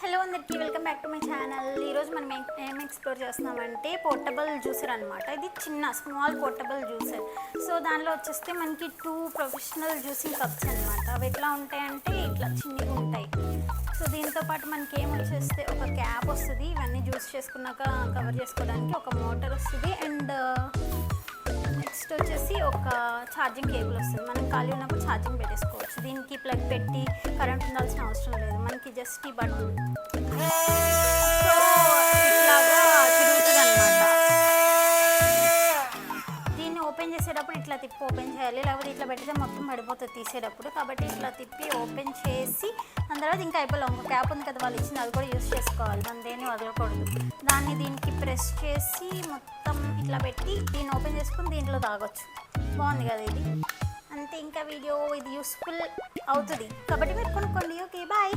Hello అందరికీ welcome back to my channel. ఈరోజు మనం ఏం ఎక్స్ప్లోర్ చేస్తున్నామంటే పోర్టబుల్ జ్యూసర్ అనమాట. ఇది చిన్న స్మాల్ పోర్టబుల్ జ్యూసర్. సో దానిలో వచ్చేస్తే మనకి 2 ప్రొఫెషనల్ జ్యూసింగ్ కప్స్ అనమాట. అవి ఎట్లా ఉంటాయంటే ఇట్లా చిన్నగా ఉంటాయి. సో దీంతో పాటు మనకి ఏమొచ్చేస్తే ఒక క్యాప్ వస్తుంది, ఇవన్నీ జ్యూస్ చేసుకున్నాక కవర్ చేసుకోవడానికి ఒక మోటార్ వస్తుంది, అండ్ నెక్స్ట్ వచ్చేసి ఒక ఛార్జింగ్ కేబుల్ వస్తుంది. మనం ఖాళీ ఉన్నప్పుడు ఛార్జింగ్ పెట్టేసుకోవచ్చు. దీనికి ప్లగ్ పెట్టి కరెంట్ ఉండాల్సిన అవసరం లేదు, మనకి జస్ట్ ఈ బటన్ ఇట్లాగా తిరుగుతుంది అనమాట. దీన్ని ఓపెన్ చేసేటప్పుడు ఇట్లా తిప్పి ఓపెన్ చేయాలి, లేకపోతే ఇట్లా పెడితే మొత్తం పడిపోతుంది తీసేటప్పుడు. కాబట్టి ఇట్లా తిప్పి ఓపెన్ చేసి దాని తర్వాత ఇంకా అయిపోలే ఇంకో క్యాప్ ఉంది కదా వాళ్ళు ఇచ్చింది, అది కూడా యూస్ చేసుకోవాలి, మనం దేన్ని వదలకూడదు. దాన్ని దీనికి ప్రెస్ చేసి మొత్తం ఇట్లా పెట్టి దీన్ని ఓపెన్ చేసుకుని దీంట్లో తాగొచ్చు. బాగుంది కదా ఇది. అంతే, ఇంకా వీడియో ఇది యూస్ఫుల్ అవుతుంది కాబట్టి మీరు కొనుక్కోండి. Okay, bye.